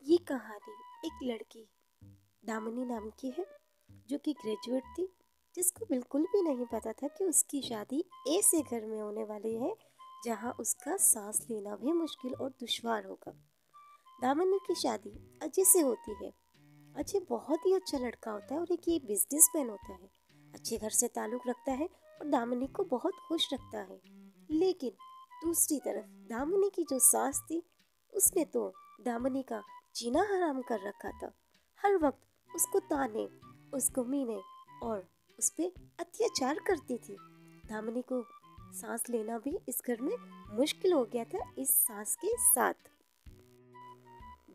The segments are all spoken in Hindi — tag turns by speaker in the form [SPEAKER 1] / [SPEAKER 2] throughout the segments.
[SPEAKER 1] ये कहानी एक लड़की दामिनी नाम की है जो कि ग्रेजुएट थी, जिसको बिल्कुल भी नहीं पता था कि उसकी शादी ऐसे घर में होने वाली है जहां उसका सांस लेना भी मुश्किल और दुश्वार होगा। दामिनी की शादी अजय से होती है। अजय बहुत ही अच्छा लड़का होता है और एक ये बिजनेसमैन होता है। अच्छे घर से ताल्लुक रखता है और दामिनी को बहुत खुश रखता है। लेकिन दूसरी तरफ दामिनी की जो सास थी, उसने तो दामिनी का जीना हराम कर रखा था। हर वक्त उसको ताने, उसको मीने और उस पे अत्याचार करती थी। दामिनी को सांस लेना भी इस घर में मुश्किल हो गया था इस सास के साथ।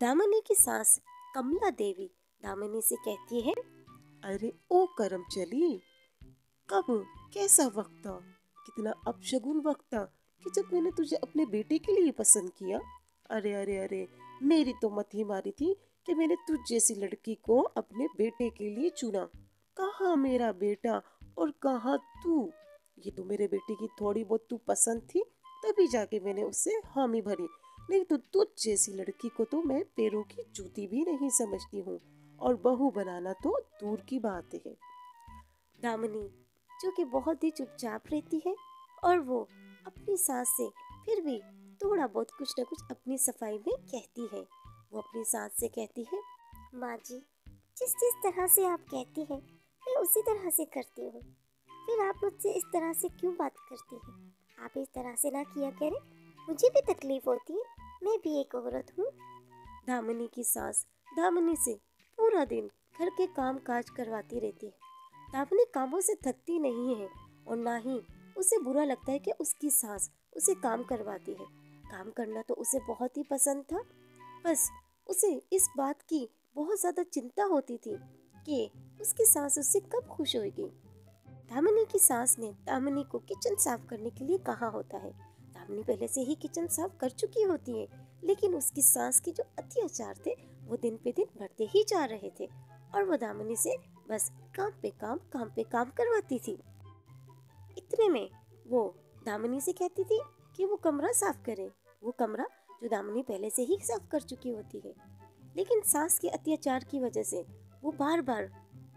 [SPEAKER 1] दामिनी की सास कमला देवी दामिनी से कहती है,
[SPEAKER 2] अरे ओ करम चली, कब, कैसा वक्त था, कितना अपशगुन वक्त था कि जब मैंने तुझे अपने बेटे के लिए पसंद किया। अरे अरे अरे, मेरी तो मत ही मारी थी कि मैंने तुझ जैसी लड़की को अपने बेटे के लिए चुना। कहाँ मेरा बेटा और कहाँ तू। ये तो मेरे बेटे की थोड़ी बहुत तू पसंद थी, तभी जाके मैंने उससे हामी भरी। नहीं तो तुझ जैसी लड़की को तो मैं पैरों की जूती भी नहीं समझती हूँ, और बहू बनाना तो दूर की बात है।
[SPEAKER 1] दामिनी जो कि बहुत ही चुपचाप रहती है और वो अपनी सास से फिर भी थोड़ा बहुत कुछ न कुछ अपनी सफाई में कहती है। वो अपनी सास से कहती है, माँ जी, जिस जिस तरह से आप कहती हैं मैं उसी तरह से करती हूँ। फिर आप मुझसे इस तरह से क्यों बात करती हैं? आप इस तरह से ना किया करें, मुझे भी तकलीफ होती है, मैं भी एक औरत हूँ। दामिनी की सास दामिनी से पूरा दिन घर के काम काज करवाती रहती है। दामिनी कामों से थकती नहीं है और ना ही उसे बुरा लगता है कि उसकी सास उसे काम करवाती है। काम करना तो उसे बहुत ही पसंद था। बस उसे इस बात की बहुत ज्यादा चिंता होती थी कि उसकी सास उससे कब खुश होगी। दामिनी की सास ने दामिनी को किचन साफ करने के लिए कहा होता है। दामिनी पहले से ही किचन साफ कर चुकी होती है, लेकिन उसकी सास के जो अत्याचार थे वो दिन पे दिन बढ़ते ही जा रहे थे और वो दामिनी से बस काम पे काम करवाती थी। इतने में वो दामिनी से कहती थी कि वो कमरा साफ करे, वो कमरा जो दामिनी पहले से ही साफ कर चुकी होती है। लेकिन सास के अत्याचार की वजह से वो बार बार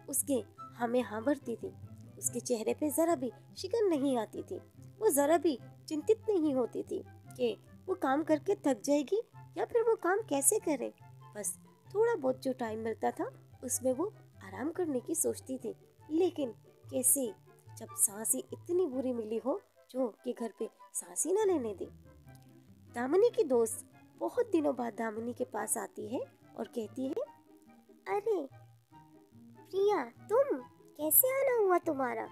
[SPEAKER 1] उसके हमें हाँ भरती थी। उसके चेहरे पे जरा भी शिकन नहीं आती थी। वो जरा भी चिंतित नहीं होती थी कि वो काम करके थक जाएगी या फिर वो काम कैसे करे। बस थोड़ा बहुत जो टाइम मिलता था उसमें वो आराम करने की सोचती थी। लेकिन कैसे, जब सांस ही इतनी बुरी मिली हो जो कि घर पे सांस ही ना लेने दे। दामिनी की दोस्त बहुत दिनों बाद दामिनी के पास आती है और कहती है, अरे प्रिया, तुम कैसे आना हुआ तुम्हारा?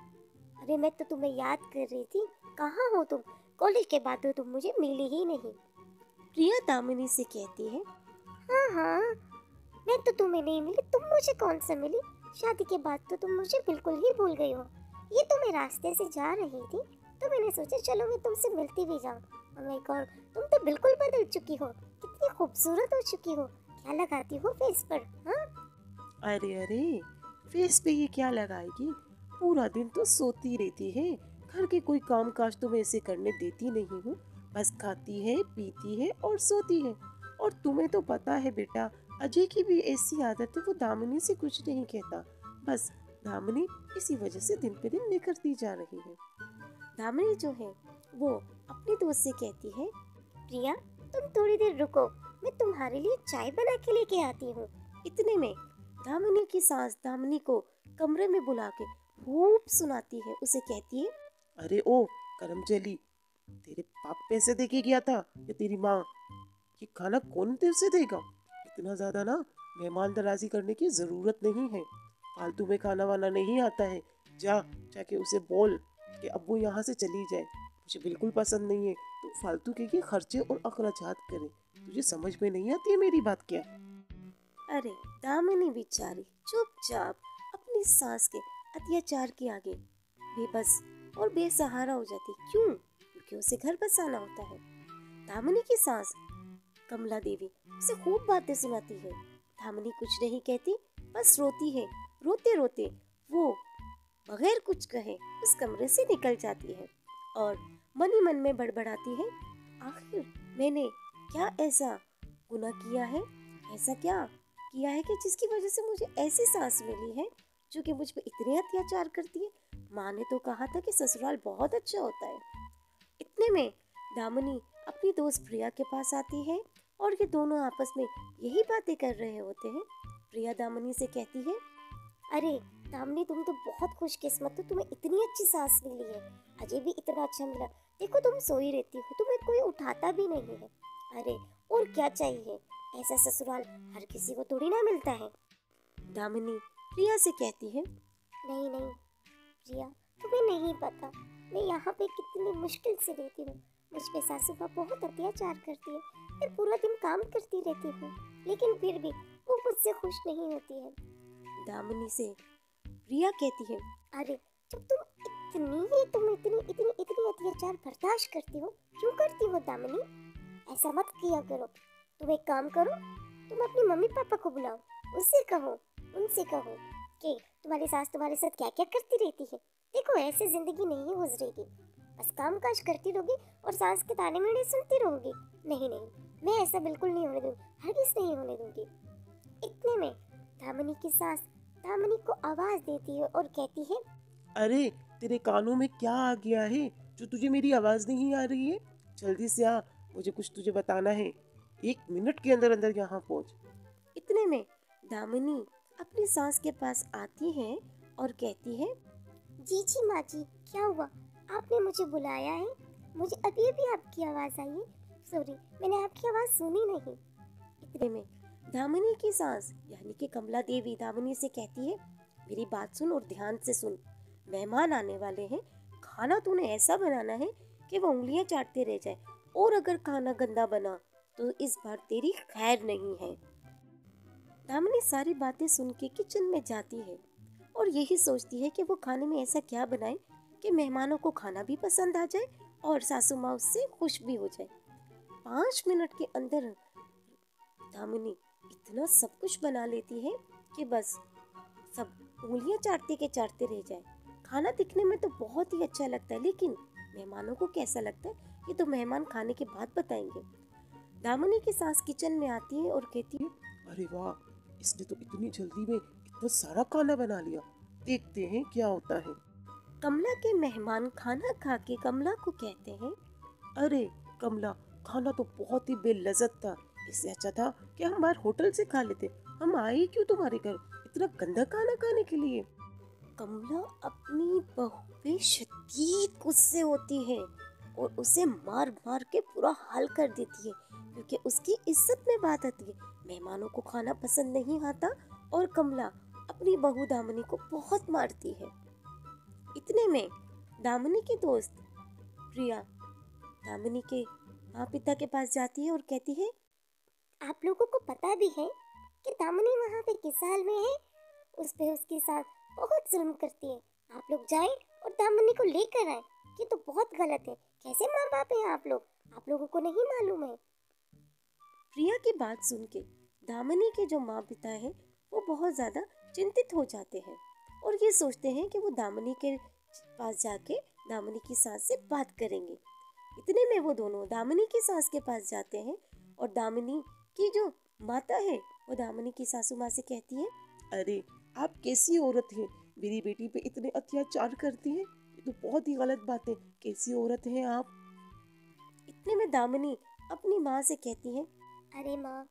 [SPEAKER 1] अरे मैं तो तुम्हें याद कर रही थी, कहाँ हो तुम? कॉलेज के बाद तो तुम मुझे मिली ही नहीं। प्रिया दामिनी से कहती है, हाँ हाँ, मैं तो तुम्हें नहीं मिली, तुम मुझे कौन सा मिली? शादी के बाद तो तुम मुझे बिल्कुल ही भूल गई हो। ये तो मैं रास्ते से जा रही थी तो मैंने सोचा चलो मैं तुमसे मिलती भी जाऊँ। oh my God, तुम तो बिल्कुल बदल चुकी हो, कितनी खूबसूरत हो चुकी हो। क्या लगाती हो फेस पर? हाँ,
[SPEAKER 2] अरे अरे, फेस पे ही क्या लगाएगी, पूरा दिन तो सोती रहती है। घर के कोई काम काज तो मैं इसे करने देती नहीं हूँ। बस खाती है, पीती है और सोती है। और तुम्हें तो पता है बेटा, अजय की भी ऐसी आदत है, वो दामिनी से कुछ नहीं कहता। बस दामिनी इसी वजह से दिन पे दिन निखरती जा रही है।
[SPEAKER 1] दामिनी जो है वो अपनी दोस्त से कहती है, प्रिया तुम थोड़ी देर रुको, मैं तुम्हारे लिए चाय बना के लेके आती हूँ। इतने में दामिनी की सास दामिनी को कमरे में बुला के खूब सुनाती है। उसे कहती है,
[SPEAKER 2] अरे ओ करमचली, तेरे पाप पैसे दे के गया था या तेरी माँ? ये खाना कौन तेरे से देगा? इतना ज्यादा ना मेहमान नवाजी करने की जरूरत नहीं है। फालतू में खाना वाना नहीं आता है। जा, जाके उसे बोल कि अब वो यहाँ से चली जाए। मुझे बिल्कुल पसंद नहीं है तो फालतू के खर्चे और अखराजात करे। तुझे समझ में नहीं आती है मेरी बात क्या?
[SPEAKER 1] अरे दामिनी बेचारी चुपचाप अपनी सास के अत्याचार के आगे बेबस और बेसहारा हो जाती। क्यों? क्योंकि उसे घर बसाना होता है। दामिनी की सास कमला देवी उसे खूब बातें सुनाती है। दामिनी कुछ नहीं कहती, बस रोती है। रोते रोते वो बगैर कुछ कहे उस कमरे से निकल जाती है और मन ही मन में बड़बड़ाती है, आखिर मैंने क्या ऐसा गुनाह किया है? ऐसा क्या किया है कि जिसकी वजह से मुझे ऐसी सास मिली है जो कि मुझ पे इतने अत्याचार करती है। माँ ने तो कहा था कि ससुराल बहुत अच्छा होता है। इतने में दामिनी अपनी दोस्त प्रिया के पास आती है और ये दोनों आपस में यही बातें कर रहे होते हैं। प्रिया दामिनी से कहती है, अरे दामिनी, तुम तो बहुत खुशकिस्मत हो, तुम्हें इतनी अच्छी सास मिली है। अजय भी इतना अच्छा मिला। देखो तुम सोई रहती हो, तुम्हें कोई उठाता भी नहीं है। अरे और क्या चाहिए, ऐसा ससुराल हर किसी को थोड़ी ना मिलता है। दामिनी प्रिया से कहती है, नहीं नहीं प्रिया, तुम्हें नहीं पता मैं यहाँ पे कितनी मुश्किल से रहती हूँ। मुझ पे सासू माँ बहुत अत्याचार करती है। मैं पूरा दिन काम करती रहती हूँ, लेकिन फिर भी वो मुझसे खुश नहीं होती है। दामिनी से प्रिया कहती है, अरे जब तुम इतनी इतनी इतनी अत्याचार बर्दाश्त करती हो, क्यों करती हो दामिनी? ऐसा मत किया करो। तुम एक काम करो, तुम अपनी मम्मी पापा को बुलाओ, उनसे कहो कि तुम्हारी सास तुम्हारे साथ क्या क्या करती रहती है। देखो ऐसे जिंदगी नहीं गुजरेगी, बस काम काज करती रहोगी और सास के ताने मेने सुनती रहोगी। नहीं नहीं, मैं ऐसा बिल्कुल नहीं होने दूंगी, हरगिज नहीं होने दूंगी। इतने में दामिनी की सास दामिनी को आवाज देती है और कहती है,
[SPEAKER 2] अरे तेरे कानों में क्या आ गया है जो तुझे मेरी आवाज नहीं आ रही है? जल्दी से आ, मुझे कुछ तुझे बताना है। 1 मिनट के अंदर अंदर यहाँ पहुँच।
[SPEAKER 1] इतने में दामिनी अपनी सास के पास आती है और कहती है, जी जी माँ जी, क्या हुआ? आपने मुझे बुलाया है? मुझे अभी अभी आपकी आवाज़ आई है। सॉरी, मैंने आपकी आवाज़ सुनी नहीं। इतने में दामिनी की सास यानी कि कमला देवी दामिनी से कहती है, मेरी बात सुन और ध्यान से सुन। मेहमान आने वाले हैं, खाना तूने ऐसा बनाना है कि वो उंगलियां चाटते रह जाए, और अगर खाना गंदा बना तो इस बार तेरी खैर नहीं है। दामिनी सारी बातें सुन के किचन में जाती है और यही सोचती है कि वो खाने में ऐसा क्या बनाए कि मेहमानों को खाना भी पसंद आ जाए और सासू माँ उससे खुश भी हो जाए। 5 मिनट के अंदर दामिनी इतना सब कुछ बना लेती है कि बस सब उंगलियां चाटते रह जाए। खाना दिखने में तो बहुत ही अच्छा लगता है, लेकिन मेहमानों को कैसा लगता है ये तो मेहमान खाने के बाद बताएंगे। दामिनी की सास किचन में आती है और कहती है,
[SPEAKER 2] अरे वाह, इसने तो इतनी जल्दी में इतना सारा खाना बना लिया। देखते हैं क्या होता है।
[SPEAKER 1] कमला के मेहमान खाना खा के कमला को कहते हैं,
[SPEAKER 2] अरे कमला, खाना तो बहुत ही बेलज़्ज़त था। इससे अच्छा था कि हम बाहर होटल से खा लेते। हम आए क्यों तुम्हारे घर इतना गंदा खाना खाने के लिए?
[SPEAKER 1] कमला अपनी बहू पे शदीद गुस्से होती है और उसे मार मार के पूरा हाल कर देती है, क्योंकि उसकी इज्जत में बात आती है। मेहमानों को खाना पसंद नहीं आता और कमला अपनी बहू दामिनी को बहुत मारती है। इतने में दामिनी की दोस्त प्रिया दामिनी के माँ पिता के पास जाती है और कहती है, आप लोगों को पता भी है कि दामिनी वहाँ पे किस हाल में है? उस पे उसके साथ बहुत जुल्म करती है। आप लोग जाएं और दामिनी को लेकर आए। ये तो बहुत गलत है। कैसे माँ बाप हैं आप लोग? आप लोगों को नहीं मालूम है? प्रिया की बात सुन के दामिनी के जो माँ पिता हैं वो बहुत ज्यादा चिंतित हो जाते हैं और ये सोचते हैं कि वो दामिनी के पास जाके दामिनी की सास से बात करेंगे। इतने में वो दोनों दामिनी की सास के पास जाते हैं और दामिनी की जो माता है वो दामिनी की सासू माँ से कहती है,
[SPEAKER 2] अरे आप कैसी औरत हैं, मेरी बेटी पे इतने अत्याचार करती हैं? ये तो बहुत ही गलत बात है। कैसी औरत हैं आप?
[SPEAKER 1] इतने में दामिनी अपनी माँ से कहती है, अरे माँ,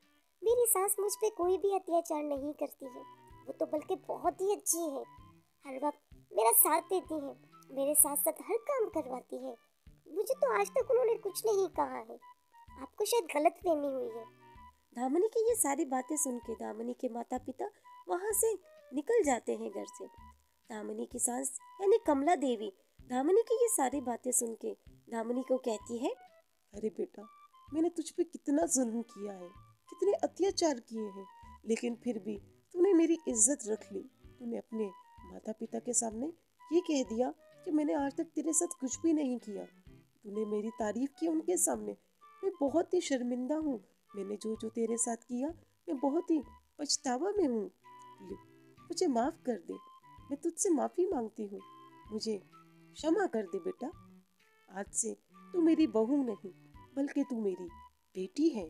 [SPEAKER 1] मेरी सास मुझ पे कोई भी अत्याचार नहीं करती है। वो तो बल्कि बहुत ही अच्छी है। हर वक्त मेरा साथ देती है, मेरे साथ साथ हर काम करवाती है। मुझे तो आज तक उन्होंने कुछ नहीं कहा है। आपको शायद गलतफहमी हुई है। दामिनी की ये सारी बातें सुन के दामिनी के माता पिता वहाँ से निकल जाते हैं घर से। दामिनी की सास यानी कमला देवी दामिनी की ये सारी बातें सुन के दामिनी को कहती है,
[SPEAKER 2] अरे बेटा, मैंने तुझ पे कितना जुल्म किया है, कितने अत्याचार किए हैं, लेकिन फिर भी तूने मेरी इज्जत रख ली। तूने अपने माता पिता के सामने ये कह दिया कि मैंने आज तक तेरे साथ कुछ भी नहीं किया। तूने मेरी तारीफ की उनके सामने। मैं बहुत ही शर्मिंदा हूँ। मैंने जो जो तेरे साथ किया, मैं बहुत ही पछतावा में हूँ। मुझे माफ़ कर दे। मैं तुझसे माफ़ी मांगती हूँ। मुझे क्षमा कर दे बेटा। आज से तू मेरी बहू नहीं, बल्कि तू मेरी बेटी है।